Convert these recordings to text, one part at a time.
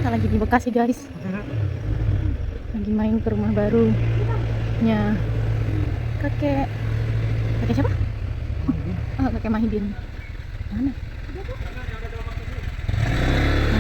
Kita lagi di Bekasi guys, lagi main ke rumah barunya kakek siapa? Oh, kakek Mahidin. Mana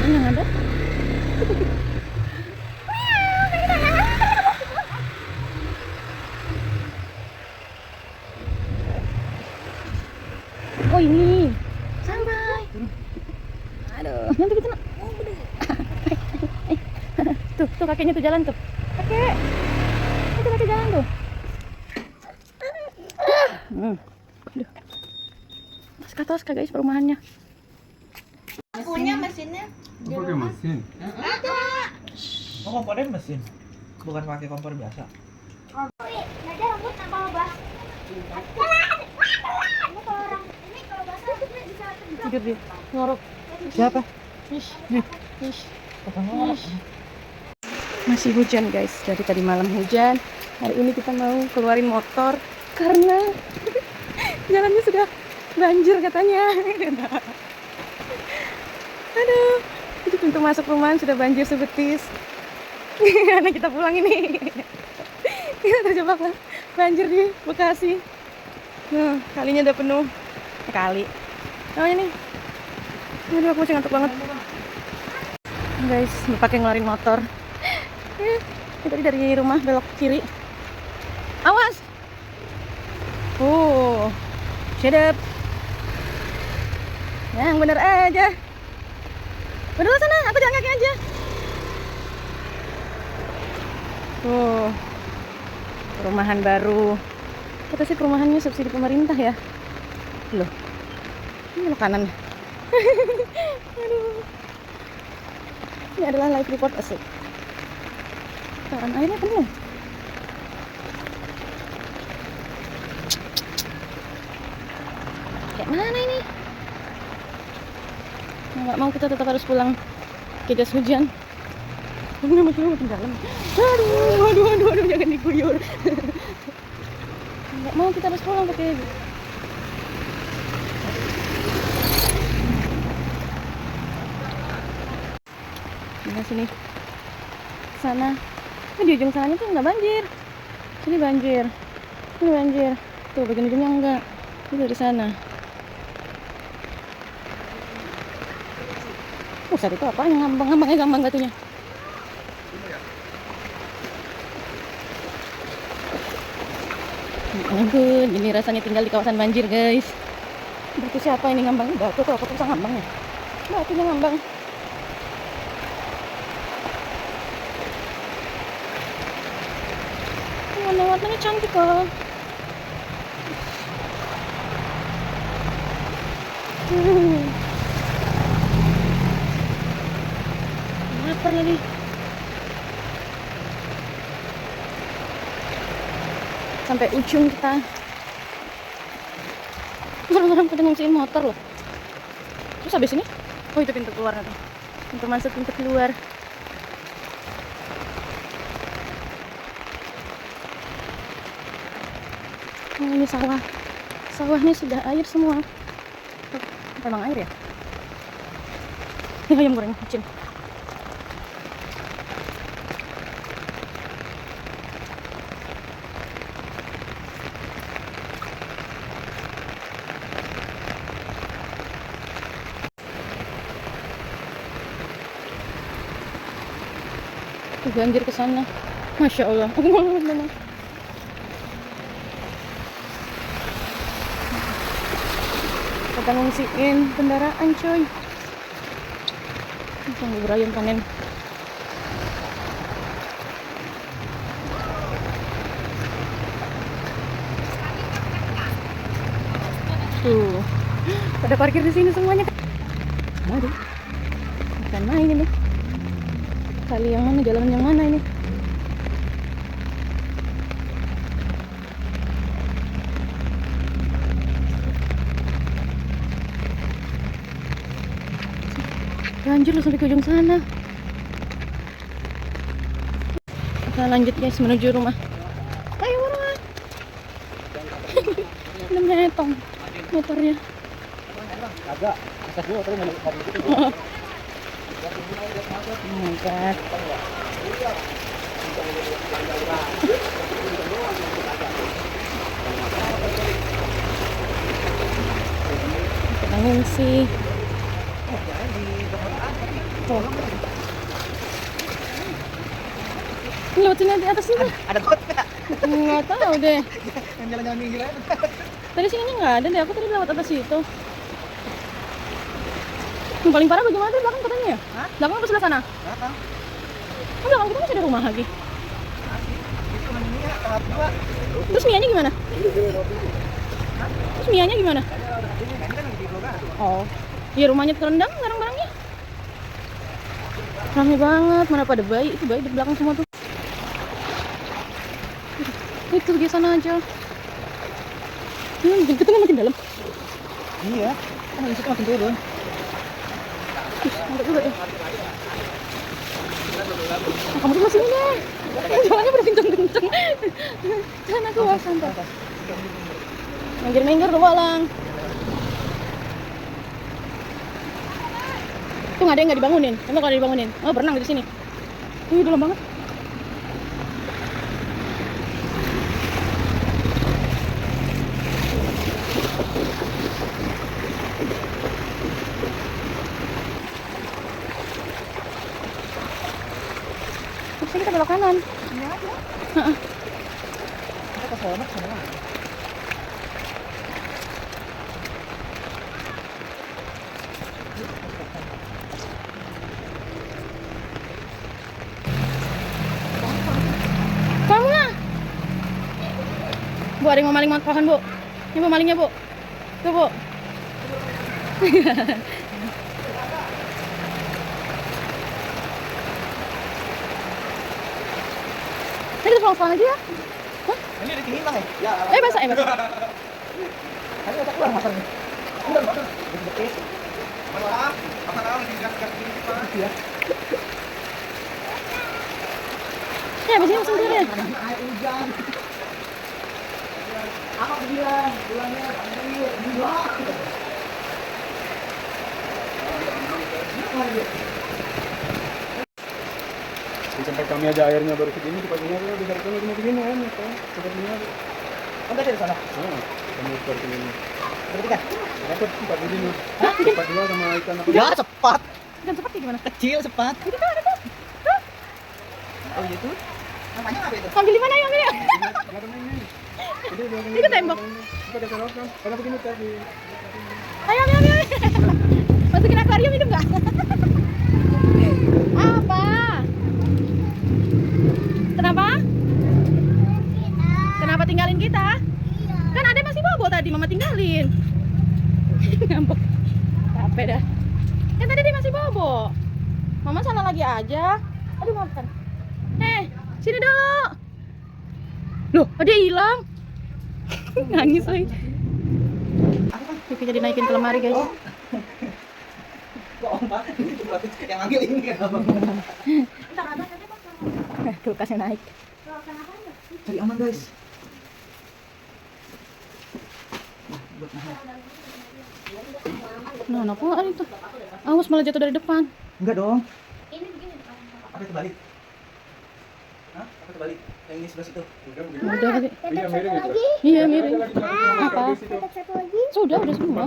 yang ada? Oh ini sampai. Aduh, nanti kita tuh kakeknya tuh jalan tuh. Kakek. Itu kakek jalan tuh. Aduh. Toska guys perumahannya. Punya mesinnya? Pakai mesin. Ada. Oh, kompornya mesin, bukan pakai kompor biasa. Ada rambut apa bas? Ini kalau orang ini kalau basah ini bisa Tidur dia. Ngorok. Siapa? Ish. Masih hujan guys, dari tadi malam hujan. Hari ini kita mau keluarin motor karena jalannya sudah banjir katanya. Aduh, itu pintu masuk rumahan sudah banjir sebetis. Karena kita pulang ini, kita terjebak banjir di Bekasi. Nah, kalinya udah penuh. Kali. Oh ini. Aduh, aku masih ngantuk banget. Guys, pakai ngeluarin motor. Tadi dari rumah belok kiri. Awas. Sedap. Yang bener aja. Bener sana, aku jalan kaki aja. Perumahan baru. Kata sih perumahannya subsidi pemerintah ya. Loh. Ini belok kanan. Aduh. Ini adalah live report asik. Sekarang airnya penuh. Kayak mana ini? Nggak mau, kita tetap harus pulang ke jas hujan. Ini makin dalam. Aduh, jangan diguyur. Nggak mau, kita harus pulang pakai. Di sini, sana. Di ujung sananya tuh nggak banjir. Sini banjir. Ini banjir. Tuh bagian ujungnya enggak. Itu dari sana. Saat itu apa yang ngambang-ngambangnya gampang gatunya. Ampun, ini rasanya tinggal di kawasan banjir guys. Batu siapa ini ngambang? Batu tuh apa tuh ngambang ya? Batunya ngambang. Warna-warnanya cantik kok. Lapar lagi. Sampai ujung kita. Orang-orang pada ngungsiin motor loh. Terus habis ini? Oh itu pintu keluar nanti. Pintu masuk, pintu keluar. Oh, ini sawah. Sawahnya sudah air semua. Apa emang air ya? Ini ayam goreng kucing. Banjir ke sana. Masya Allah. Aku malu memang. Kita ngungsiin kendaraan coy. Yang bubur ayam panen. Tuh. Pada parkir di sini semuanya. Aduh. Bukan main ini. Kali yang mana, jalan yang mana ini? Banjir loh sampai ke ujung sana. Kita lanjut guys menuju rumah. Ayo buruan. Udah metong motornya. Agak, atas dulu terus Oh my god. Mengungsi. Tuh. Ini lewat sini di atas sini. Ada got nggak? Nggak tahu deh. Yang jalan-jalan minggir aja. Tadi sini nggak ada deh. Aku tadi lewat atas situ. Yang paling parah bagaimana di belakang katanya ya? Hah? Belakang apa sebelah sana? Belakang. Oh, belakang kita masih ada rumah lagi. Itu ini ya, tahap 2. Terus Mianya gimana? Terus Mianya gimana? Ini kan lagi di Blok A. Oh, iya rumahnya terendam barang-barangnya. Rame banget, mana pada bayi, itu bayi di belakang semua tuh. Itu di sana aja. Kita makin dalam. Iya. Kan habis itu makin turun. Mantap juga tuh. Nah, kamu sebelah sini deh. Jalannya pada kenceng-kenceng. Jangan aku santai. Minggir-minggir tuh walang. Tuh nggak ada yang nggak dibangunin. Emang kalau dibangunin? Oh berenang di sini. Ih dalam banget. Terus kita belok kanan. Ini aja. Heeh. Kita ke sana sana. Kamu lah. Bu, ada yang mau maling pohon, Bu. Ini Bu malingnya, Bu. Tuh, Bu. Ini kita pulang sekolah aja ya? Hah? Ini ada tinggi bang ya? Ya. Basah, basah. Tadi udah keluar motornya. Udah motor. Betis. Malah, apa tahu di gas-gas gini Pak. Iya. Ya, abis ini langsung turun. Air hujan. Apa bilang? Bilangnya banjir. Enggak. Di tempat kami aja airnya baru segini, di paginya udah besar kami cuma begini kan, ya, sepertinya. Oh, dari sana. Kami seperti ini. Berarti kan? Dapat tempat begini. Tempat dua sama ikan apa? Ya, cepat. Ikan seperti gimana? Kecil, cepat. Itu tuh ada tuh. Tuh. Oh, gitu. Namanya apa itu? Ambil di mana ya, ambil ya? Nggak ada main-main. Jadi dia Ini ke tembok. Kita ada selokan. Karena begini tadi. Ayo, ambil, ambil. Masukin akuarium hidup nggak? Apa? Kenapa? Kenapa tinggalin kita? Kan Ade masih bobo tadi, Mama tinggalin. Ngambek. Capek dah. Kan tadi dia masih bobo. Mama sana lagi aja. Aduh, maafkan. Sini dulu. Loh, Ade hilang. Nangis lagi. Pipinya dinaikin ke lemari, guys. Kok Om Pak? Yang ambil ini kan apa? Kulkasnya naik. Cari aman guys. Buat Nah, apa itu? Awas malah jatuh dari depan. enggak dong. Apa itu balik? Hah? Apa itu balik? Yang ini sebelah situ. Udah kali. Iya, miring itu. Iya, miring. Apa? Udah semua.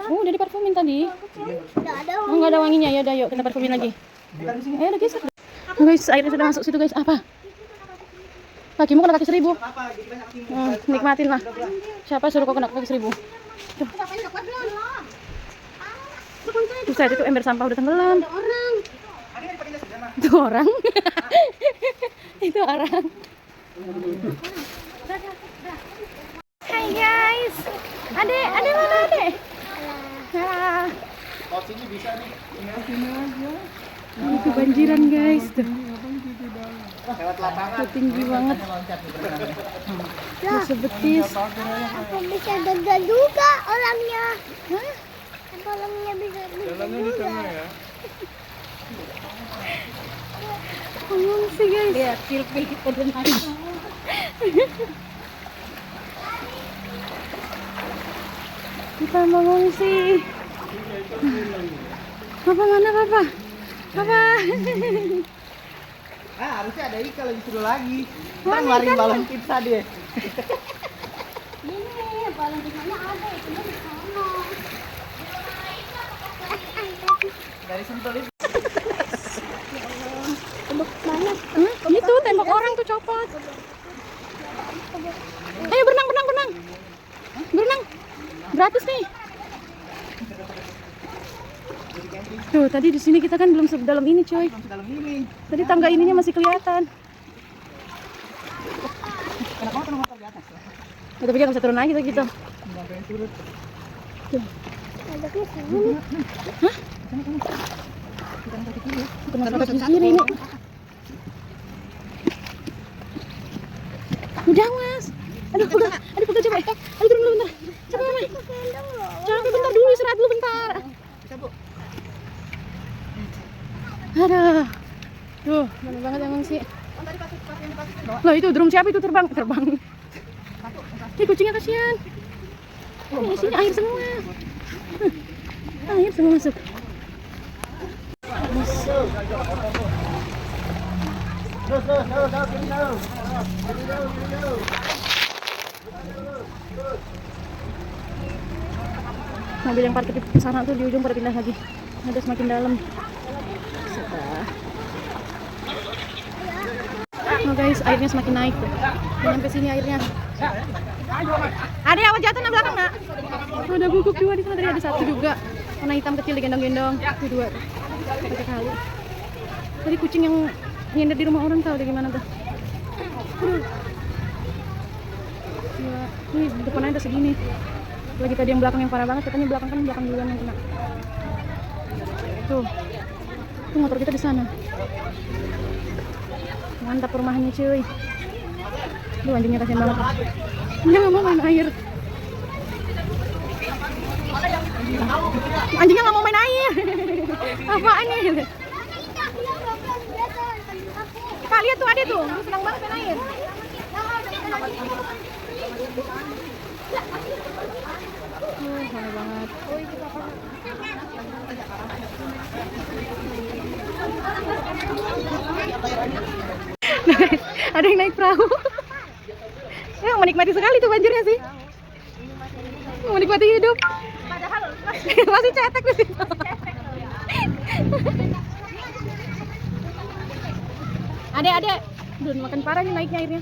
Oh, udah diparfumin tadi. Nggak ada. Oh, nggak ada wanginya. Ya udah, yuk kita parfumin lagi. Ayo, udah geser. Oh, guys, airnya sudah masuk situ, guys. Apa? Kakimu kena kaki 1000. Apa? Jadi banyak timun. Nikmatin lah. Siapa suruh kau kena kaki 1000? Buset, itu ember sampah udah tenggelam. Orang. Ada yang dipakai sebenarnya. Itu orang. Itu orang. Hai guys. Ade mana Ade? Halo. Oh, sini bisa nih. Ini kebanjiran guys tuh. Lewat lapangan. Tuh tinggi banget. Loncat nih berenangnya. Sebetis. Apa bisa gagal juga orangnya? Hah? Apa orangnya bisa Jalannya di sana ya. Pengungsi guys. Lihat, pil-pil kita naik. Kita mengungsi. Papa mana Papa? Apa? Harusnya ada ikan lagi seru lagi. Kita Mana ngeluarin ikannya? balon pizza deh. Ini balon pisangnya ada itu di sana. Dari sentul itu. Tembok mana? Itu tembok orang tuh copot. Ayo berenang, berenang, berenang. Berenang. Gratis nih. Tuh, tadi di sini kita kan belum sedalam ini, coy. Dalam ini. Tadi tangga ininya masih kelihatan. Kenapa kena motor di atas? Ya, tapi kita bisa turun lagi gitu. Sampai turun. Ada di sini. Kita masuk ke kiri ini. Udah, Mas. Aduh, pegel. Aduh, pegel coba. Aduh, turun dulu bentar. Coba, Mama. Coba bentar dulu, istirahat dulu bentar. Bisa, Bu. Aduh. Tuh, mana banget emang sih. Loh, itu drum siapa itu terbang? Terbang. Ini kucingnya kasihan. Ini isinya air semua. Air semua masuk. Mobil yang parkir di sana tuh di ujung pada pindah lagi. Ada semakin dalam. Sudah. Oh guys, airnya semakin naik tuh. Udah nyampe sini airnya. Ada awan jatuh di belakang nak? Ada guguk dua di sana, tadi ada satu juga. Warna hitam kecil digendong-gendong. Itu dua. Pakai kali. Tadi kucing yang nyender di rumah orang tahu dari gimana tuh. Aduh. Gila. Ini depannya ada segini. Lagi tadi yang belakang yang parah banget, katanya belakang kan belakang duluan yang kena. Tuh. Tuh motor kita di sana. Mantap rumahnya cuy. Duh, anjingnya kasihan banget. Dia nggak mau main air. Anjingnya nggak mau main air. Apaan nih? Kak lihat tuh ada tuh, senang banget main air. Mana banget. Ada yang naik perahu. Ya, menikmati sekali tuh banjirnya sih. Menikmati hidup. Masih cetek di situ. Adek. Belum makan parah nih naiknya airnya.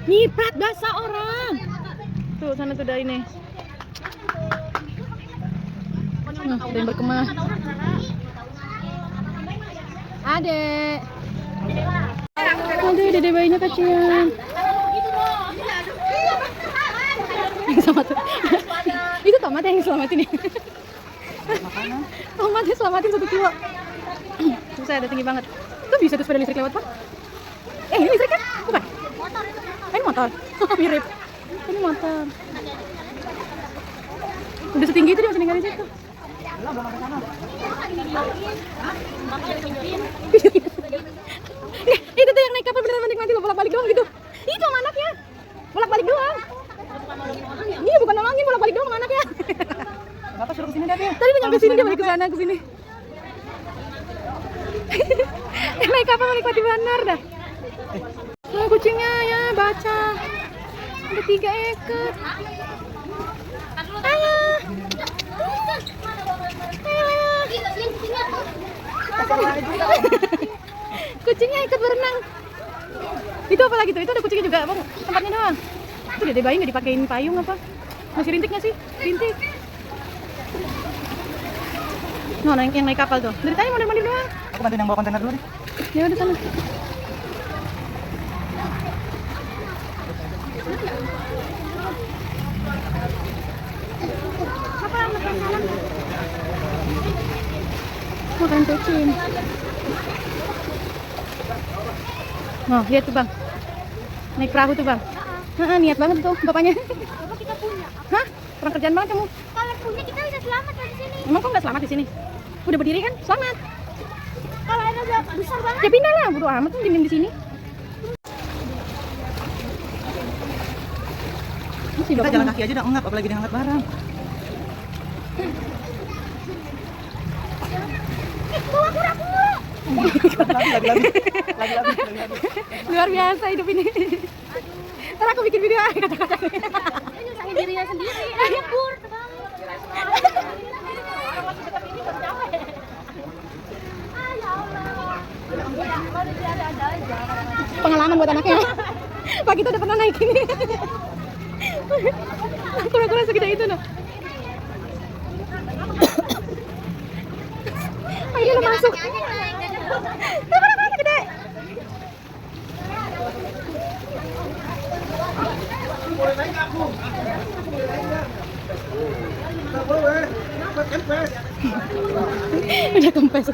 Nyiprat basah orang. Tuh sana tuh dari ini. Nah, ada yang berkemah. Adek. Aduh, dede bayinya kasihan. Yang selamat. Itu tomat yang selamatin ya. Tomatnya selamatin 1 kilo. Susah, ada tinggi banget. Tuh bisa tuh sepeda listrik lewat, Pak. Ini listrik kan? Bukan? Ini motor. Mirip. Ini motor. Udah setinggi itu dia masih ninggalin situ. Itu tuh yang naik kapal beneran menikmati lo bolak-balik doang gitu. Itu sama anaknya. Bolak-balik doang. Iya bukan nolongin, bolak-balik doang sama anaknya. Kenapa suruh kesini dah dia? Tadi udah nyampe sini dia balik ke sana ke sini. Naik kapal menikmati benar dah. Nah, kucingnya ya baca. Ada 3 ekor. Ayo. Kucingnya ikut berenang. Itu apa lagi tuh? Itu ada kucingnya juga, Bang. Tempatnya doang. Itu dede bayi nggak dipakein payung apa? Masih rintik nggak sih? Rintik. Nah, yang naik kapal tuh. Dari tadi mandi doang. Aku bantuin yang bawa kontainer dulu deh. Ya udah sana. Makan kucing. Nah, lihat tuh bang. Naik perahu tuh bang. Niat banget tuh bapaknya. Coba kita punya. Hah? Kurang kerjaan banget kamu. Kalau punya kita bisa selamat dari sini. Emang kok nggak selamat di sini? Udah berdiri kan? Selamat. Kalau ada besar banget. Ya pindah lah, bodo amat tuh diem di sini. Kita jalan kaki aja udah ngap, apalagi dia ngangkat barang. Bawa kura-kura. Luar biasa hidup ini. Ntar aku bikin video kata-kata. Nyusahin dirinya sendiri. Nyebur. Pengalaman buat anaknya. Pak kita udah pernah naik ini. Kura-kura segede itu noh. Ayo lo masuk. Kura-kura segede. Udah kempes.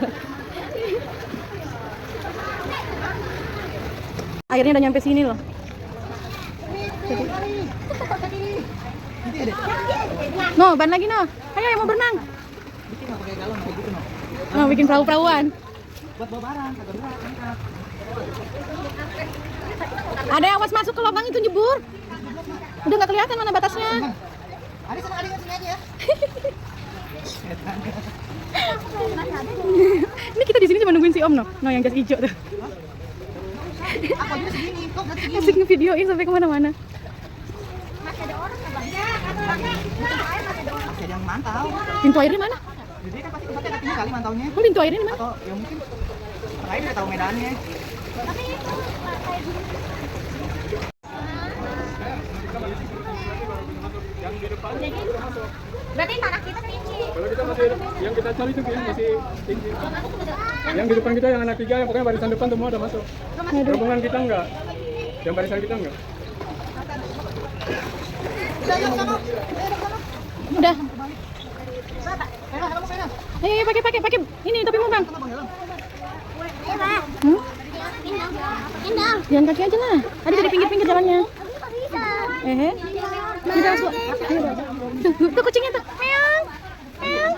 Akhirnya udah nyampe sini loh. No, ban lagi no. Ayo yang mau berenang. No, bikin perahu-perahuan. Buat bawa barang, kagak berat, angkat. Ada yang awas masuk ke lubang itu jebur. Udah nggak kelihatan mana batasnya. Ada sama adik sini aja ya. Ini kita di sini cuma nungguin si Om no yang jas hijau tuh. Aku aja segini, kok nggak segini. Asik ngevideoin sampai kemana-mana. Masih ada orang nggak, Bang? Masih ada yang mantau. Pintu airnya mana? Jadi kan pasti tempatnya ada tinggal kali mantaunya. Oh, pintu airnya di mana? Atau ya mungkin lain nggak tahu medannya. Berarti tanah kita tinggi. Kalau kita masih yang kita cari itu yang masih tinggi. Yang di depan kita yang anak 3 yang pokoknya barisan depan semua udah masuk. Rombongan kita enggak. Yang barisan kita enggak. Udah. Kamu sana. Ayo pakai ini topimu bang. Iya, Pak. Indah. Jalan kaki aja lah. Ada dari pinggir-pinggir jalannya. Nggak bisa. Kita masuk. Tuh kucingnya tuh. Meong. Meong.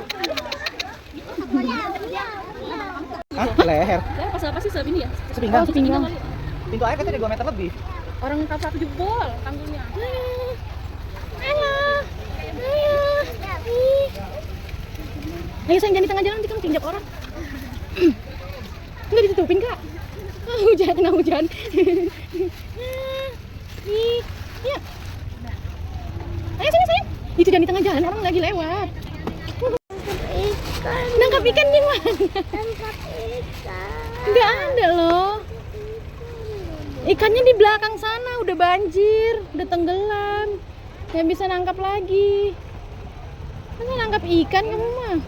Hah? Leher. Pasal apa sih ini ya? Sepinggang. Oh, sepinggang. Pintu air katanya 2 meter lebih. Orang satu jebol tanggulnya. Ayo. Ayo. Ayo sayang jangan di tengah jalan nanti kamu tinjak orang. Enggak ditutupin kak. Hujan kena hujan. Nih, ya. Ayo sini sayang. Itu jangan di tengah jalan orang lagi lewat. Ikan. Nangkap ikan di mana? Tangkap ikan. Enggak ada loh. Ikannya di belakang sana udah banjir, udah tenggelam. Nggak bisa nangkap lagi. Mana nangkap ikan kamu mah?